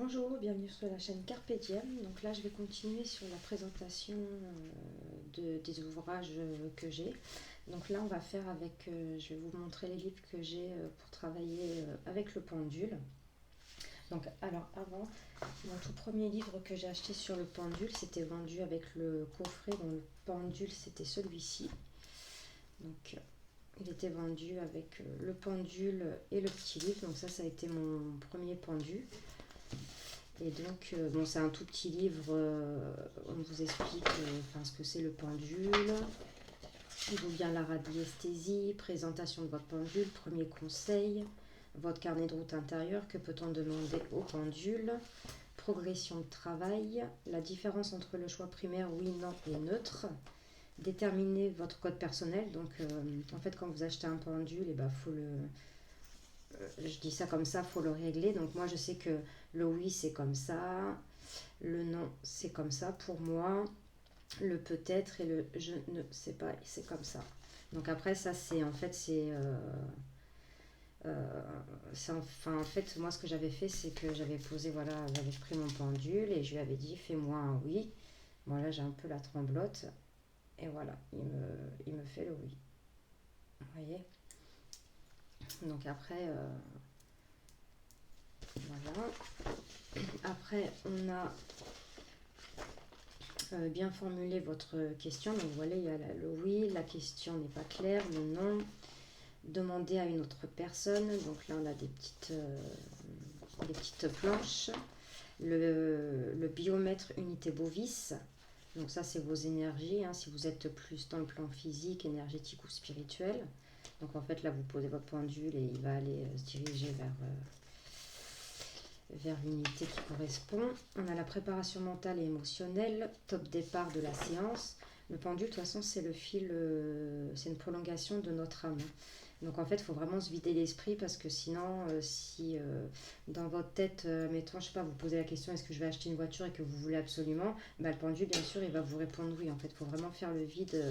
Bonjour, bienvenue sur la chaîne Carpe Diem. Donc là, je vais continuer sur la présentation des ouvrages que j'ai. Donc là, on va faire avec, je vais vous montrer les livres que j'ai pour travailler avec le pendule. Donc alors avant, mon tout premier livre que j'ai acheté sur le pendule, c'était vendu avec le coffret dont le pendule, c'était celui-ci. Donc il était vendu avec le pendule et le petit livre. Donc ça a été mon premier pendu. Et donc, bon, c'est un tout petit livre, on vous explique ce que c'est le pendule, d'où vient la radiesthésie, présentation de votre pendule, premier conseil, votre carnet de route intérieur, que peut-on demander au pendule, progression de travail, la différence entre le choix primaire, oui, non et neutre, déterminer votre code personnel. Donc, en fait, quand vous achetez un pendule, faut le... je dis ça comme ça, faut le régler. Donc moi je sais que le oui c'est comme ça, le non c'est comme ça pour moi, le peut-être et le je ne sais pas c'est comme ça. Donc après ça c'est en fait en fait moi ce que j'avais fait c'est que j'avais posé, voilà, j'avais pris mon pendule et je lui avais dit fais-moi un oui. Bon là j'ai un peu la tremblote et voilà il me fait le oui. Vous voyez. Donc après voilà. Après, on a bien formulé votre question. Donc voilà, il y a le oui, la question n'est pas claire, le non. Demander à une autre personne. Donc là, on a des petites planches. Le biomètre unité bovis. Donc ça, c'est vos énergies. Si vous êtes plus dans le plan physique, énergétique ou spirituel. Donc en fait, là, vous posez votre pendule et il va aller se diriger vers l'unité qui correspond. On a la préparation mentale et émotionnelle, top départ de la séance. Le pendule, de toute façon, c'est le fil, c'est une prolongation de notre âme. Donc en fait, il faut vraiment se vider l'esprit parce que sinon, si dans votre tête, mettons, je sais pas, vous posez la question est-ce que je vais acheter une voiture et que vous voulez absolument, le pendule, bien sûr, il va vous répondre oui. En fait, il faut vraiment faire le vide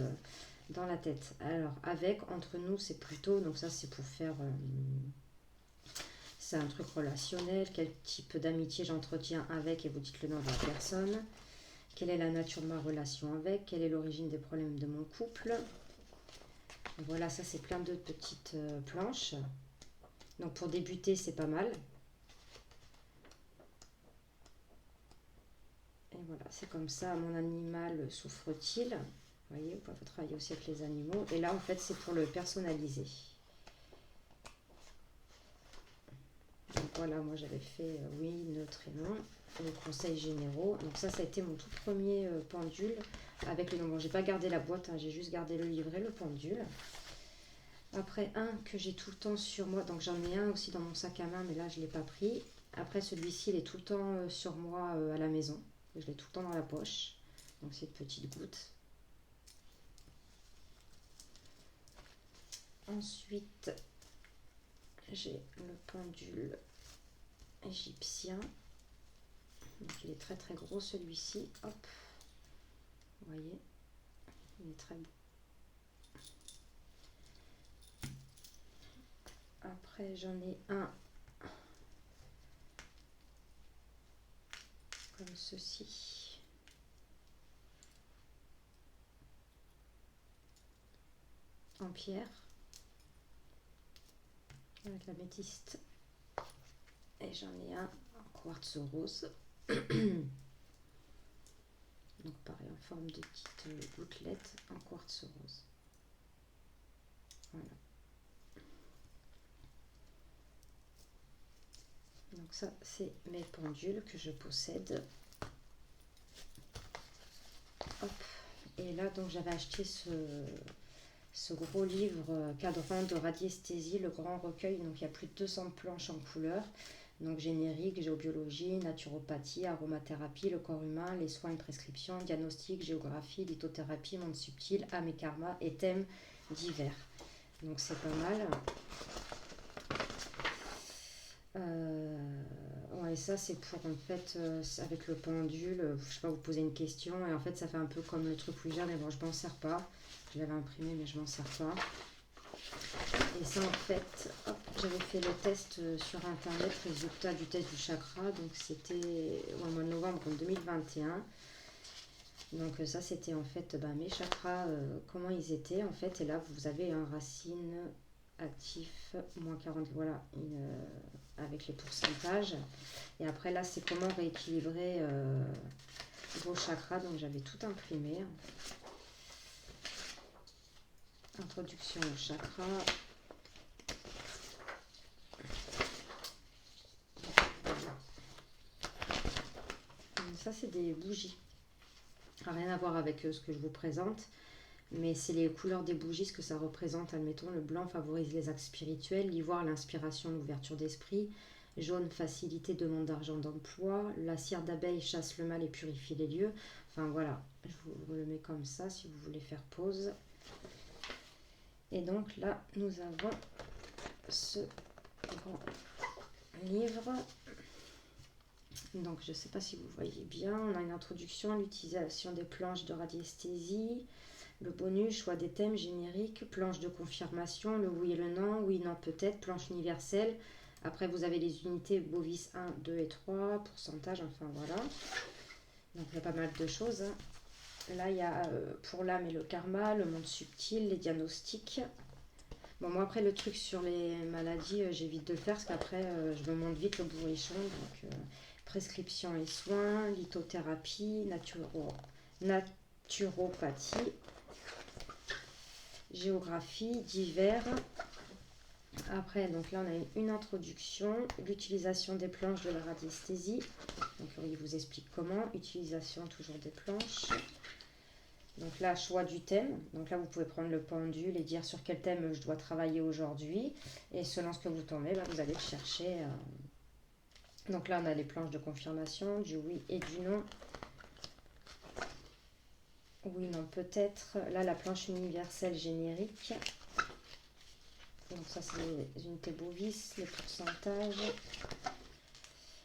dans la tête. Alors, avec, entre nous, c'est plutôt, donc ça, c'est pour faire... c'est un truc relationnel, quel type d'amitié j'entretiens avec, et vous dites le nom de la personne. Quelle est la nature de ma relation avec, quelle est l'origine des problèmes de mon couple. Voilà, ça c'est plein de petites planches. Donc pour débuter, c'est pas mal. Et voilà, c'est comme ça, mon animal souffre-t-il. Vous voyez, vous pouvez travailler aussi avec les animaux. Et là, en fait, c'est pour le personnaliser. Donc voilà, moi j'avais fait oui, neutre et non. Les conseils généraux. Donc ça a été mon tout premier pendule avec le nom. Bon, j'ai pas gardé la boîte, j'ai juste gardé le livret, le pendule. Après un que j'ai tout le temps sur moi, donc j'en ai un aussi dans mon sac à main, mais là je l'ai pas pris. Après celui-ci, il est tout le temps sur moi à la maison. Je l'ai tout le temps dans la poche. Donc c'est une petite goutte. Ensuite, j'ai le pendule égyptien. Donc il est très très gros celui-ci. Hop, vous voyez, il est très beau. Après j'en ai un comme ceci. En pierre. Avec la métiste. Et j'en ai un en quartz rose. Donc pareil, en forme de petites gouttelettes en quartz rose. Voilà. Donc ça, c'est mes pendules que je possède. Hop. Et là, donc j'avais acheté ce gros livre cadran de radiesthésie, le grand recueil. Donc il y a plus de 200 planches en couleur. Donc générique, géobiologie, naturopathie, aromathérapie, le corps humain, les soins et prescriptions, diagnostic, géographie, lithothérapie, monde subtil, âme et karma et thèmes divers. Donc c'est pas mal. Ouais, ça c'est pour en fait avec le pendule, je sais pas, vous posez une question et en fait ça fait un peu comme le truc Ouija, mais bon je m'en sers pas. Je l'avais imprimé mais je m'en sers pas. Et ça en fait, hop, j'avais fait le test sur internet, résultat du test du chakra, donc c'était au mois de novembre 2021. Donc ça c'était en fait mes chakras, comment ils étaient en fait, et là vous avez un racine actif, moins 40, voilà, avec les pourcentages. Et après là c'est comment rééquilibrer vos chakras, donc j'avais tout imprimé. Introduction au chakra. Ça c'est des bougies. Rien à voir avec ce que je vous présente, mais c'est les couleurs des bougies, ce que ça représente. Admettons, le blanc favorise les actes spirituels, l'ivoire l'inspiration, l'ouverture d'esprit, jaune facilité, demande d'argent, d'emploi, la cire d'abeille chasse le mal et purifie les lieux. Enfin voilà, je vous le mets comme ça si vous voulez faire pause. Et donc là nous avons ce grand livre. Donc je ne sais pas si vous voyez bien, on a une introduction à l'utilisation des planches de radiesthésie, le bonus, choix des thèmes génériques, planche de confirmation, le oui et le non, oui, non, peut-être, planche universelle. Après vous avez les unités Bovis 1, 2 et 3, pourcentage, enfin voilà. Donc il y a pas mal de choses. Là il y a pour l'âme et le karma, le monde subtil, les diagnostics. Bon moi après le truc sur les maladies, j'évite de le faire parce qu'après je me monte vite le bourrichon. Donc prescription et soins, lithothérapie, naturopathie, géographie, divers. Après, donc là, on a une introduction, l'utilisation des planches de la radiesthésie. Donc, il vous explique comment. Utilisation toujours des planches. Donc là, choix du thème. Donc là, vous pouvez prendre le pendule et dire sur quel thème je dois travailler aujourd'hui. Et selon ce que vous tombez, vous allez le chercher. Donc là, on a les planches de confirmation, du oui et du non. Oui, non, peut-être. Là, la planche universelle générique. Donc ça, c'est les unités Bovis, les pourcentages,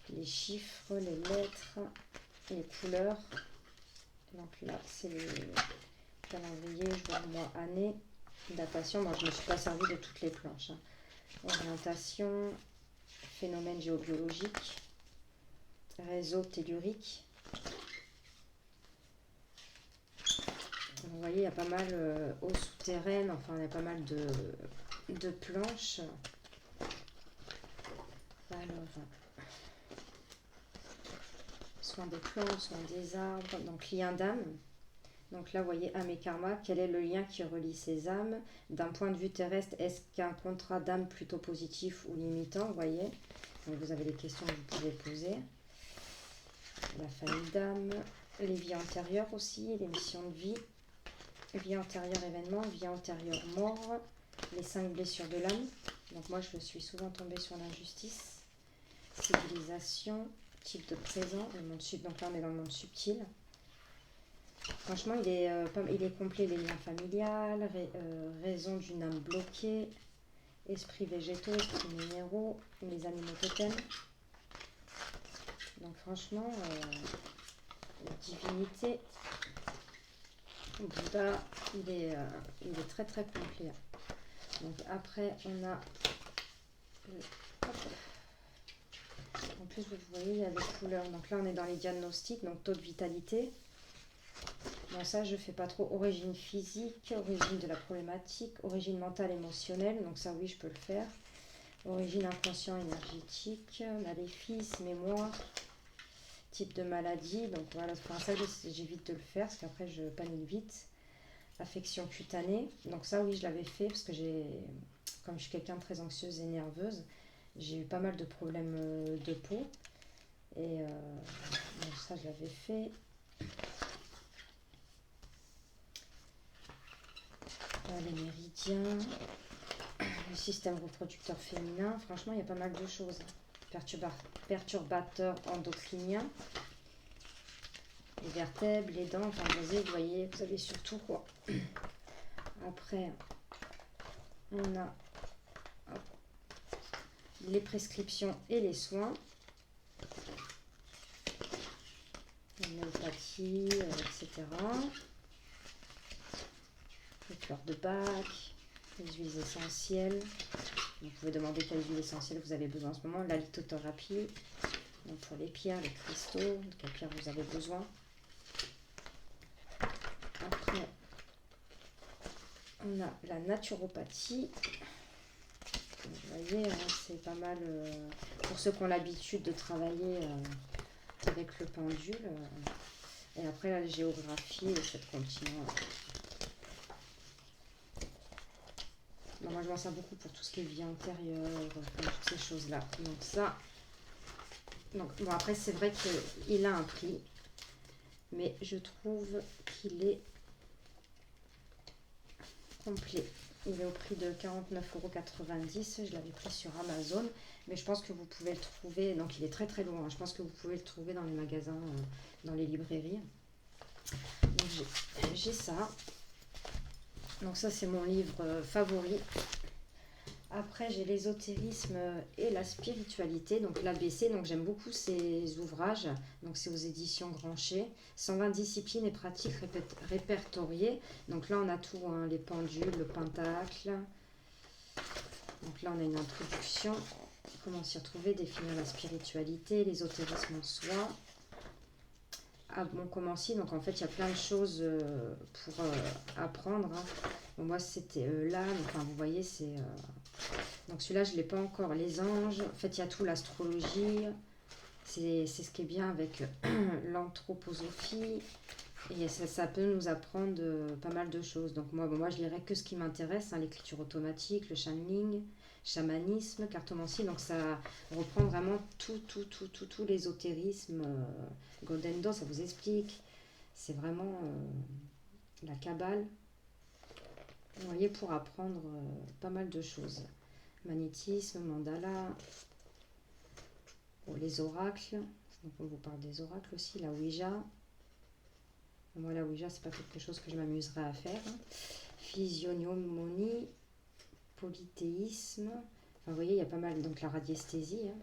les chiffres, les lettres, les couleurs. Donc là, c'est les calendriers, jour, mois, année, datation. Moi, je ne me suis pas servi de toutes les planches. Orientation, phénomène géobiologique, réseau tellurique. Vous voyez, il y a pas mal eau souterraine, enfin, il y a pas mal de planches. Alors, soin des plantes, soin des arbres, donc lien d'âme. Donc là, vous voyez, âme et karma, quel est le lien qui relie ces âmes? D'un point de vue terrestre, est-ce qu'un contrat d'âme plutôt positif ou limitant? Vous voyez, donc vous avez des questions que vous pouvez poser. La famille d'âme, les vies antérieures aussi, les missions de vie, vie antérieure événement, vie antérieure mort, les 5 blessures de l'âme. Donc moi, je suis souvent tombée sur l'injustice. Civilisation, type de présent, le monde subtil. Donc là, on est dans le monde subtil. Franchement, il est complet, les liens familiales, raison d'une âme bloquée, esprits végétaux, esprits minéraux, les animaux totems. Donc franchement, divinité, Bouddha, il est très très complet. Donc après, on a... En plus, vous voyez, il y a les couleurs. Donc là, on est dans les diagnostics, donc taux de vitalité. Bon, ça, je fais pas trop. Origine physique, origine de la problématique, origine mentale, émotionnelle. Donc ça, oui, je peux le faire. Origine inconscient, énergétique, maléfice, mémoire, type de maladie. Donc voilà, enfin, ça, j'évite de le faire parce qu'après, je panique vite. Affection cutanée. Donc ça, oui, je l'avais fait parce que comme je suis quelqu'un de très anxieuse et nerveuse, j'ai eu pas mal de problèmes de peau. Et donc ça, je l'avais fait. Les méridiens, le système reproducteur féminin, franchement il y a pas mal de choses. Perturbateurs endocriniens, les vertèbres, les dents, enfin vous voyez, vous avez surtout quoi. Après, on a les prescriptions et les soins, l'homéopathie, etc. Les fleurs de Bach, les huiles essentielles, Vous pouvez demander quelles huiles essentielles vous avez besoin en ce moment. La lithothérapie, donc pour les pierres, les cristaux, de quelles pierres vous avez besoin. Après, on a la naturopathie. Vous voyez, hein, c'est pas mal pour ceux qui ont l'habitude de travailler avec le pendule. Et après, la géographie et cette continent. Bon, moi, je m'en sers beaucoup pour tout ce qui est vie antérieure, toutes ces choses-là. Donc ça... Donc, bon, après, c'est vrai qu'il a un prix. Mais je trouve qu'il est complet. Il est au prix de 49,90 €. Je l'avais pris sur Amazon. Mais je pense que vous pouvez le trouver... Donc, il est très très loin. Je pense que vous pouvez le trouver dans les magasins, dans les librairies. Donc, j'ai ça. Donc ça, c'est mon livre favori. Après, j'ai l'ésotérisme et la spiritualité, donc l'ABC. Donc j'aime beaucoup ces ouvrages. Donc c'est aux éditions Grancher. 120 disciplines et pratiques répertoriées. Donc là, on a tout, hein, les pendules, le pentacle. Donc là, on a une introduction. Comment s'y retrouver, définir la spiritualité, l'ésotérisme en soi. Ah bon, comment si, donc en fait, il y a plein de choses pour apprendre. Hein. Bon, moi, c'était là, donc, enfin, vous voyez, c'est... Donc celui-là, je ne l'ai pas encore. Les anges, en fait, il y a tout, l'astrologie. C'est ce qui est bien avec l'anthroposophie. Et ça peut nous apprendre pas mal de choses. Donc moi, je lirai que ce qui m'intéresse, hein, l'écriture automatique, le channeling, chamanisme, cartomancie. Donc ça reprend vraiment tout l'ésotérisme. Golden Dawn, ça vous explique. C'est vraiment la Kabbale. Vous voyez, pour apprendre pas mal de choses. Magnétisme, mandala, les oracles. Donc on vous parle des oracles aussi, la Ouija. Moi, la Ouija, c'est pas quelque chose que je m'amuserais à faire. Physiognomonie, polythéisme. Enfin, vous voyez, il y a pas mal. Donc la radiesthésie. Hein.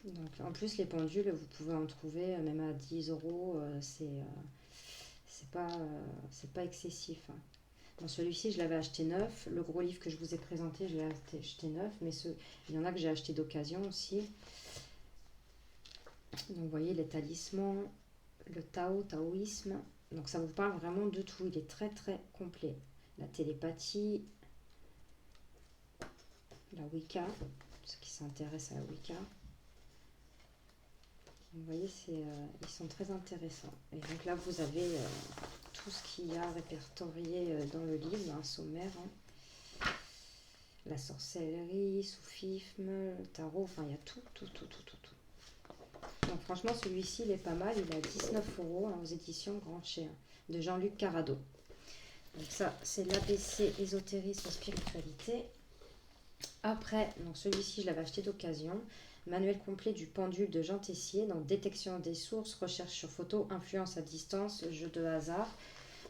Donc, en plus, les pendules, vous pouvez en trouver même à 10 €. C'est pas excessif. Hein. Bon, celui-ci, je l'avais acheté neuf. Le gros livre que je vous ai présenté, je l'ai acheté neuf. Mais il y en a que j'ai acheté d'occasion aussi. Donc, vous voyez, les talismans, le taoïsme. Donc, ça vous parle vraiment de tout. Il est très, très complet. La télépathie, la Wicca, ceux qui s'intéressent à la Wicca. Vous voyez, ils sont très intéressants. Et donc là, vous avez tout ce qu'il y a répertorié dans le livre, un sommaire. Hein. La sorcellerie, soufisme, le tarot, enfin, il y a tout. Donc franchement, celui-ci, il est pas mal. Il est à 19 € hein, aux éditions Grancher, de Jean-Luc Carrado. Donc ça, c'est l'ABC, ésotérisme, spiritualité. Après, donc celui-ci, je l'avais acheté d'occasion. Manuel complet du pendule de Jean Tessier, donc détection des sources, recherche sur photo, influence à distance, jeu de hasard.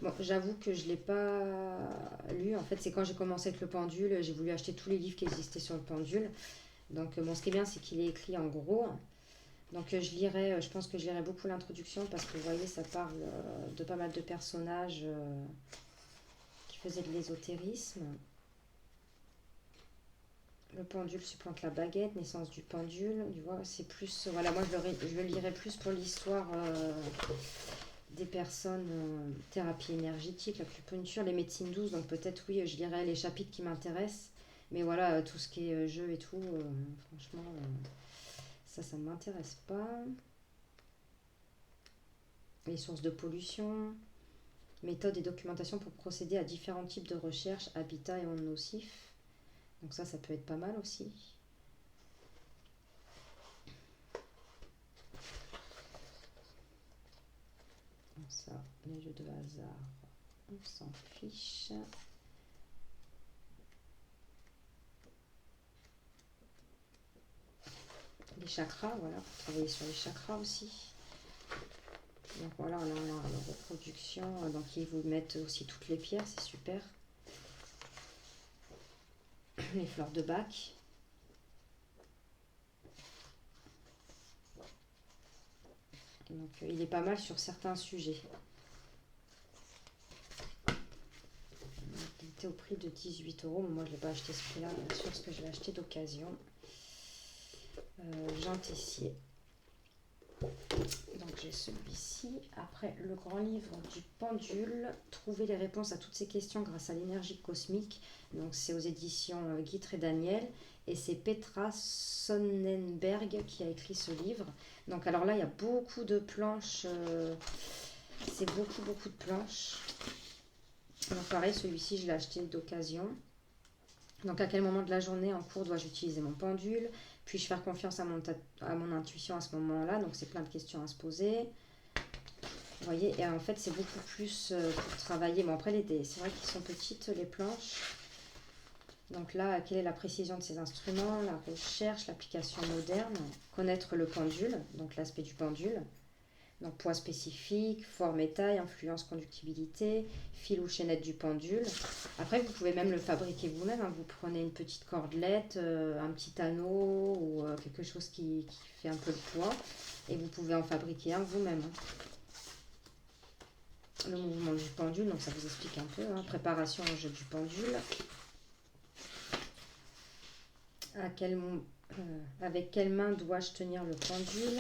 Bon, j'avoue que je ne l'ai pas lu. En fait, c'est quand j'ai commencé avec le pendule, j'ai voulu acheter tous les livres qui existaient sur le pendule. Donc, bon, ce qui est bien, c'est qu'il est écrit en gros. Donc, je pense que je lirai beaucoup l'introduction parce que vous voyez, ça parle de pas mal de personnages qui faisaient de l'ésotérisme. Le pendule supplante la baguette, naissance du pendule. Tu vois, c'est plus. Voilà, moi je le lirai plus pour l'histoire des personnes, thérapie énergétique, l'acupuncture, les médecines douces. Donc peut-être, oui, je lirai les chapitres qui m'intéressent. Mais voilà, tout ce qui est jeu et tout, franchement, ça ne m'intéresse pas. Les sources de pollution, méthodes et documentation pour procéder à différents types de recherches, habitat et ondes nocifs. Donc ça peut être pas mal aussi. Donc ça, les jeux de hasard, on s'en fiche. Les chakras, voilà, pour travailler sur les chakras aussi. Donc voilà, on a la reproduction. Donc ils vous mettent aussi toutes les pierres, c'est super. Les fleurs de Bach. Donc il est pas mal sur certains sujets. était au prix de 18 €. Moi, je ne l'ai pas acheté ce prix-là, bien sûr, parce que je l'ai acheté d'occasion. Jean Tessier. Donc j'ai celui-ci. Après, le grand livre du pendule, trouver les réponses à toutes ces questions grâce à l'énergie cosmique. Donc c'est aux éditions Guitre et Daniel. Et c'est Petra Sonnenberg qui a écrit ce livre. Donc alors là, il y a beaucoup de planches. C'est beaucoup de planches. Donc pareil, celui-ci, je l'ai acheté d'occasion. Donc à quel moment de la journée en cours dois-je utiliser mon pendule? Puis-je faire confiance à mon intuition à ce moment-là? Donc c'est plein de questions à se poser. Vous voyez, et en fait c'est beaucoup plus pour travailler. Bon après c'est vrai qu'ils sont petites les planches. Donc là, quelle est la précision de ces instruments? La recherche, l'application moderne, connaître le pendule, donc l'aspect du pendule. Donc poids spécifique, forme et taille, influence, conductibilité, fil ou chaînette du pendule. Après, vous pouvez même le fabriquer vous-même. Hein. Vous prenez une petite cordelette, un petit anneau ou quelque chose qui fait un peu le poids. Et vous pouvez en fabriquer un vous-même. Hein. Le mouvement du pendule, donc ça vous explique un peu. Hein. Préparation au jeu du pendule. Avec quelle main dois-je tenir le pendule?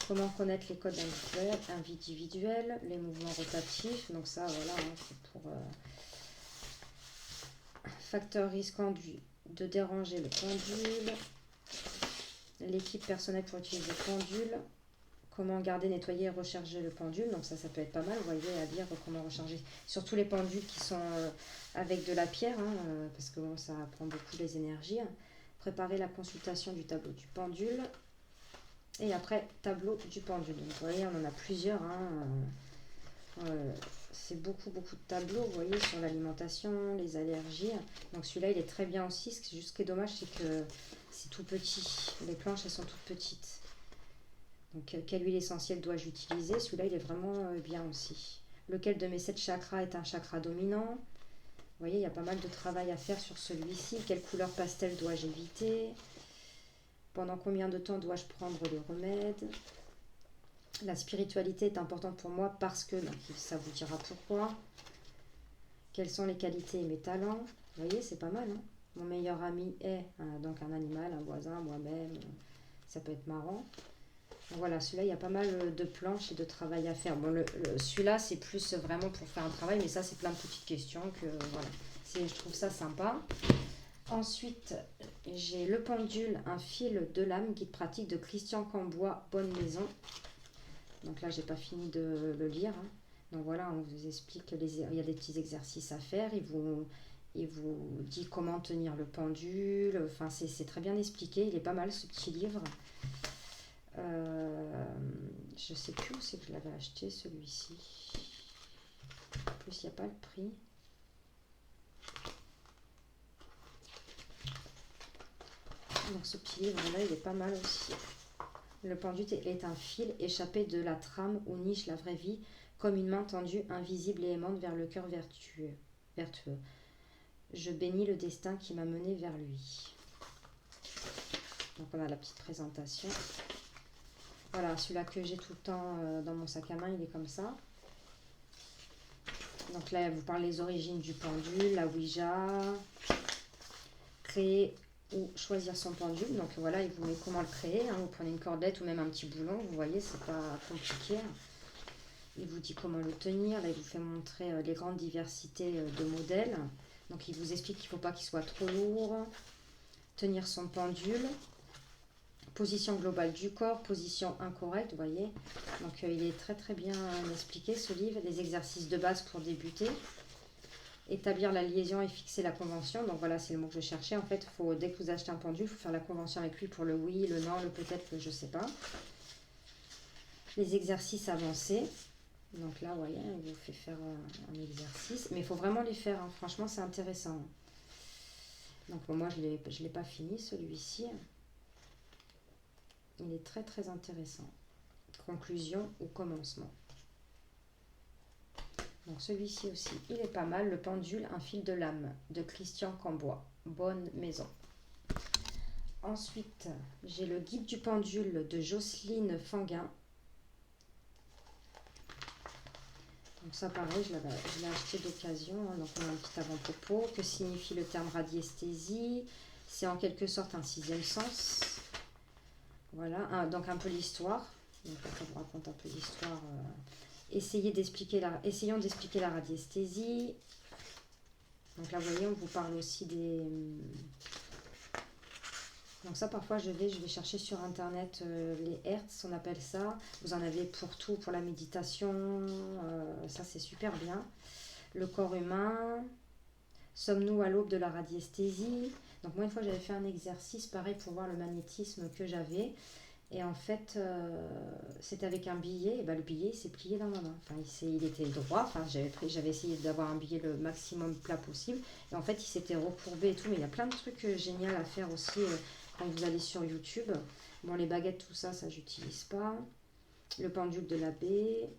Comment connaître les codes individuels, les mouvements rotatifs. Donc ça, voilà, hein, c'est pour facteur risquant de déranger le pendule. L'équipe personnelle pour utiliser le pendule. Comment garder, nettoyer et recharger le pendule. Donc ça peut être pas mal, vous voyez, à lire comment recharger. Surtout les pendules qui sont avec de la pierre, hein, parce que bon, ça prend beaucoup les énergies. Préparer la consultation du tableau du pendule. Et après, tableau du pendule. Donc, vous voyez, on en a plusieurs. Hein. C'est beaucoup de tableaux, vous voyez, sur l'alimentation, les allergies. Donc, celui-là, il est très bien aussi. Ce qui est dommage, c'est que c'est tout petit. Les planches, elles sont toutes petites. Donc, quelle huile essentielle dois-je utiliser? Celui-là, il est vraiment bien aussi. Lequel de mes 7 chakras est un chakra dominant? Vous voyez, il y a pas mal de travail à faire sur celui-ci. Quelle couleur pastel dois-je éviter? Pendant combien de temps dois-je prendre le remède? La spiritualité est importante pour moi parce que, donc ça vous dira pourquoi. Quelles sont les qualités et mes talents? Vous voyez, c'est pas mal. Hein. Mon meilleur ami est donc un animal, un voisin, moi-même. Ça peut être marrant. Donc voilà, celui-là, il y a pas mal de planches et de travail à faire. Bon, celui-là, c'est plus vraiment pour faire un travail, mais ça, c'est plein de petites questions que, voilà. Je trouve ça sympa. Ensuite, j'ai le pendule, un fil de lame, guide pratique de Christian Cambois, Bonne Maison. Donc là, j'ai pas fini de le lire. Hein. Donc voilà, on vous explique il y a des petits exercices à faire. Il vous dit comment tenir le pendule. Enfin, c'est très bien expliqué. Il est pas mal ce petit livre. Je sais plus où c'est que je l'avais acheté celui-ci. En plus, il n'y a pas le prix. Donc ce petit livre-là, il est pas mal aussi. Le pendule est un fil échappé de la trame où niche la vraie vie, comme une main tendue, invisible et aimante vers le cœur vertueux. Je bénis le destin qui m'a mené vers lui. Donc on a la petite présentation. Voilà, celui-là que j'ai tout le temps dans mon sac à main, il est comme ça. Donc là, elle vous parle des origines du pendule, la Ouija, créer ou choisir son pendule. Donc voilà, il vous met comment le créer. Hein. Vous prenez une cordelette ou même un petit boulon, vous voyez, c'est pas compliqué. Il vous dit comment le tenir. Là, il vous fait montrer les grandes diversités de modèles. Donc il vous explique qu'il ne faut pas qu'il soit trop lourd. Tenir son pendule. Position globale du corps, position incorrecte, vous voyez. Donc il est très bien expliqué ce livre. Des exercices de base pour débuter. Établir la liaison et fixer la convention. Donc voilà, c'est le mot que je cherchais. En fait, dès que vous achetez un pendule, il faut faire la convention avec lui pour le oui, le non, le peut-être, le je sais pas. Les exercices avancés. Donc là, vous voyez, il vous fait faire un exercice. Mais il faut vraiment les faire. Hein. Franchement, c'est intéressant. Donc bon, moi, je l'ai pas fini, celui-ci. Il est très intéressant. Conclusion ou commencement. Donc celui-ci aussi, il est pas mal. Le pendule, un fil de lame de Christian Cambois. Bonne Maison. Ensuite, j'ai le guide du pendule de Jocelyne Fanguin. Donc ça pareil, je l'ai acheté d'occasion, hein. Donc on a un petit avant-propos. Que signifie le terme radiesthésie? C'est en quelque sorte un sixième sens. Voilà, donc un peu l'histoire. Donc là, ça vous raconte un peu l'histoire. Essayons d'expliquer la radiesthésie. Donc là, vous voyez, on vous parle aussi des... Donc ça, parfois, je vais chercher sur Internet les hertz, on appelle ça. Vous en avez pour tout, pour la méditation. Ça, c'est super bien. Le corps humain. Sommes-nous à l'aube de la radiesthésie? Donc moi, une fois, j'avais fait un exercice, pareil, pour voir le magnétisme que j'avais. Et en fait, c'était avec un billet. Et ben, le billet s'est plié dans ma main. Enfin, il était droit. Enfin, j'avais essayé d'avoir un billet le maximum plat possible. Et en fait, il s'était recourbé et tout. Mais il y a plein de trucs géniaux à faire aussi quand vous allez sur YouTube. Bon, les baguettes, tout ça, j'utilise pas. Le pendule de l'abbé.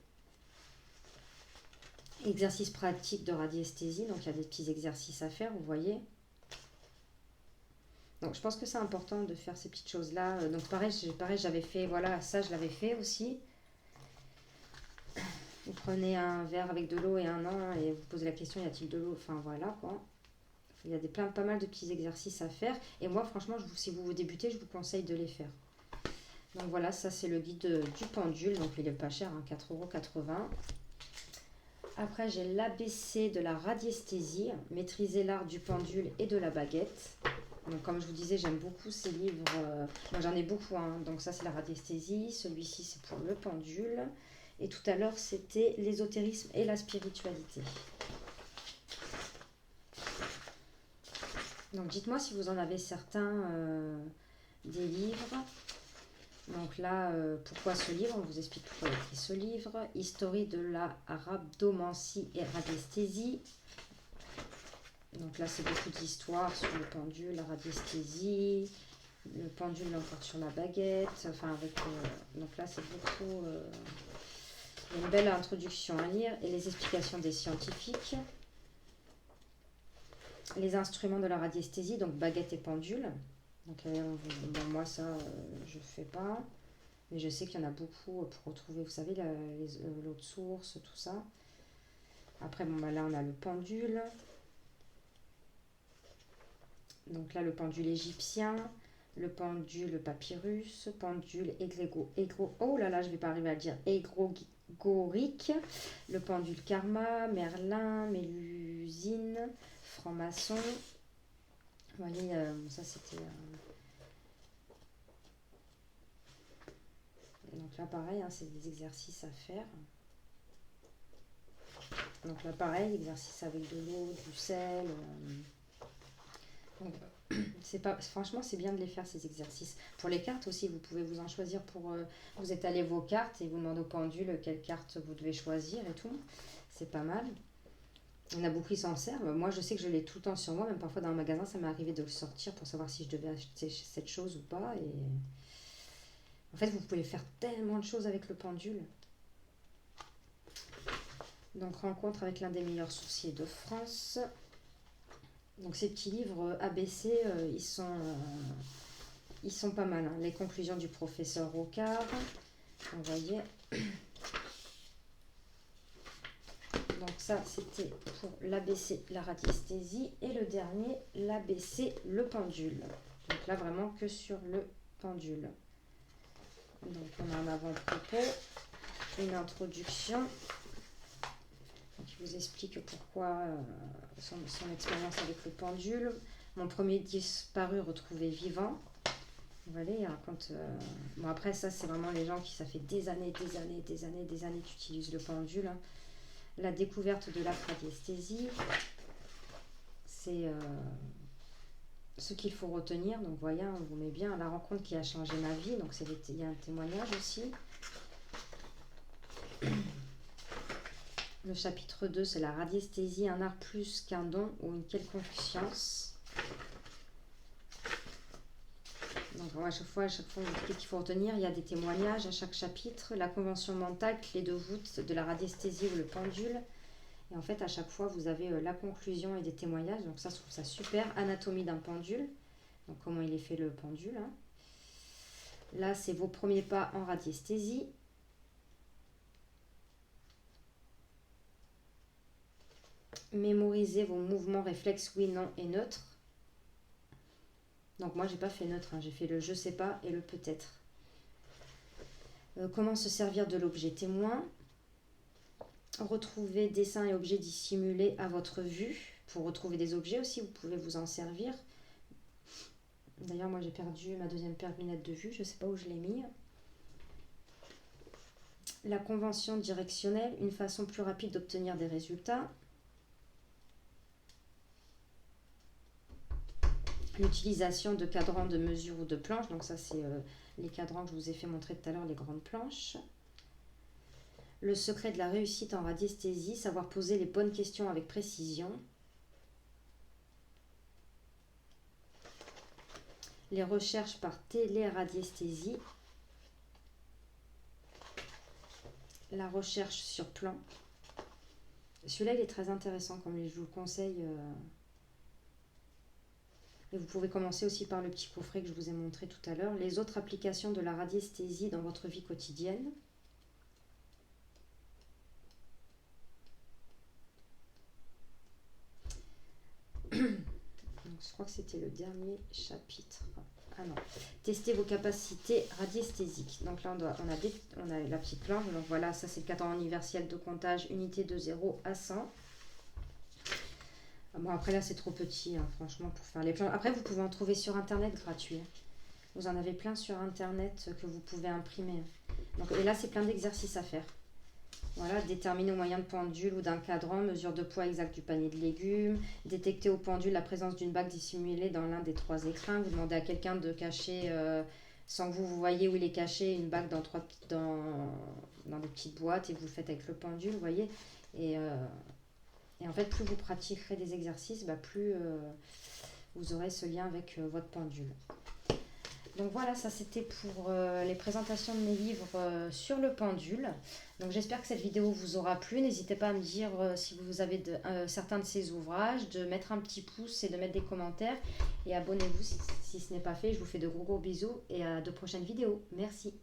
Exercice pratique de radiesthésie. Donc, il y a des petits exercices à faire, vous voyez. Donc je pense que c'est important de faire ces petites choses-là. Donc pareil, j'avais fait, voilà, ça je l'avais fait aussi. Vous prenez un verre avec de l'eau et un an et vous posez la question, y a-t-il de l'eau? Enfin voilà quoi. Il y a pas mal de petits exercices à faire. Et moi franchement, si vous débutez, je vous conseille de les faire. Donc voilà, ça c'est le guide du pendule. Donc il est pas cher, hein, 4,80 €. Après j'ai l'ABC de la radiesthésie, maîtriser l'art du pendule et de la baguette. Donc, comme je vous disais, j'aime beaucoup ces livres. Moi, j'en ai beaucoup. Hein. Donc, ça, c'est la radiesthésie. Celui-ci, c'est pour le pendule. Et tout à l'heure, c'était l'ésotérisme et la spiritualité. Donc, dites-moi si vous en avez certains des livres. Donc là, pourquoi ce livre? On vous explique pourquoi il a écrit ce livre. Historie de la rhabdomancie et radiesthésie. Donc là, c'est beaucoup d'histoires sur le pendule, la radiesthésie, le pendule l'emporte sur la baguette. Enfin, avec. Donc là, c'est beaucoup. Il y a une belle introduction à lire et les explications des scientifiques. Les instruments de la radiesthésie, donc baguette et pendule. Donc bon, moi, ça, je ne fais pas. Mais je sais qu'il y en a beaucoup pour retrouver, vous savez, l'eau de source, tout ça. Après, bon, bah, là, on a le pendule. Donc là, le pendule égyptien, le pendule papyrus, pendule oh là là, je vais pas arriver à le dire, égrégorique, le pendule karma, Merlin, Mélusine, franc-maçon. Vous voyez, ça c'était... Donc là, pareil, hein, c'est des exercices à faire. Donc là, pareil, exercice avec de l'eau, du sel... Donc, franchement, c'est bien de les faire ces exercices. Pour les cartes aussi, vous pouvez vous en choisir pour. Vous étalez vos cartes et vous demandez au pendule quelle carte vous devez choisir et tout. C'est pas mal. Il y en a beaucoup qui s'en servent. Moi, je sais que je l'ai tout le temps sur moi. Même parfois dans un magasin, ça m'est arrivé de le sortir pour savoir si je devais acheter cette chose ou pas. Et en fait, vous pouvez faire tellement de choses avec le pendule. Donc, rencontre avec l'un des meilleurs sourciers de France. Donc ces petits livres ABC, ils sont pas mal. Hein. Les conclusions du professeur Rocard. Vous voyez. Donc ça, c'était pour l'ABC, la radiesthésie. Et le dernier, l'ABC, le pendule. Donc là, vraiment que sur le pendule. Donc on a un avant-propos, une introduction. Donc, il vous explique pourquoi son expérience avec le pendule. Mon premier disparu retrouvé vivant. Vous voyez, il raconte... Bon, après, ça, c'est vraiment les gens qui, ça fait des années qui utilisent le pendule. Hein. La découverte de la radiesthésie, c'est ce qu'il faut retenir. Donc, voyez, on vous met bien la rencontre qui a changé ma vie. Donc, il y a un témoignage aussi. Le chapitre 2, c'est la radiesthésie, un art plus qu'un don ou une quelconque science. Donc à chaque fois, on vous explique qu'il faut retenir. Il y a des témoignages à chaque chapitre. La convention mentale, clé de voûte de la radiesthésie ou le pendule. Et en fait, à chaque fois, vous avez la conclusion et des témoignages. Donc ça, je trouve ça super. Anatomie d'un pendule. Donc comment il est fait le pendule. Hein. Là, c'est vos premiers pas en radiesthésie. Mémorisez vos mouvements, réflexes, oui, non et neutre. Donc moi, j'ai pas fait neutre, hein. J'ai fait le je sais pas et le peut-être. Comment se servir de l'objet témoin. Retrouver dessins et objets dissimulés à votre vue. Pour retrouver des objets aussi, vous pouvez vous en servir. D'ailleurs, moi, j'ai perdu ma deuxième paire de lunettes de vue. Je sais pas où je l'ai mis. La convention directionnelle, une façon plus rapide d'obtenir des résultats. L'utilisation de cadrans de mesure ou de planches. Donc ça, c'est les cadrans que je vous ai fait montrer tout à l'heure, les grandes planches. Le secret de la réussite en radiesthésie, savoir poser les bonnes questions avec précision. Les recherches par téléradiesthésie. La recherche sur plan. Celui-là, il est très intéressant, comme je vous le conseille. Et vous pouvez commencer aussi par le petit coffret que je vous ai montré tout à l'heure. Les autres applications de la radiesthésie dans votre vie quotidienne. Donc, je crois que c'était le dernier chapitre. Ah non. Testez vos capacités radiesthésiques. Donc là, on a la petite planche. Donc voilà, ça c'est le cadran universel de comptage, unité de 0 à 100. Bon, après là, c'est trop petit, hein, franchement, pour faire les planches. Après, vous pouvez en trouver sur Internet gratuit. Hein. Vous en avez plein sur Internet que vous pouvez imprimer. Donc, et là, c'est plein d'exercices à faire. Voilà, déterminer au moyen de pendule ou d'un cadran, mesure de poids exact du panier de légumes, détecter au pendule la présence d'une bague dissimulée dans l'un des 3 écrins. Vous demandez à quelqu'un de cacher, sans que vous voyez où il est caché, une bague dans des petites boîtes, et vous le faites avec le pendule, vous voyez. Et en fait, plus vous pratiquerez des exercices, plus vous aurez ce lien avec votre pendule. Donc voilà, ça c'était pour les présentations de mes livres sur le pendule. Donc j'espère que cette vidéo vous aura plu. N'hésitez pas à me dire si vous avez certains de ces ouvrages, de mettre un petit pouce et de mettre des commentaires. Et abonnez-vous si ce n'est pas fait. Je vous fais de gros bisous et à de prochaines vidéos. Merci.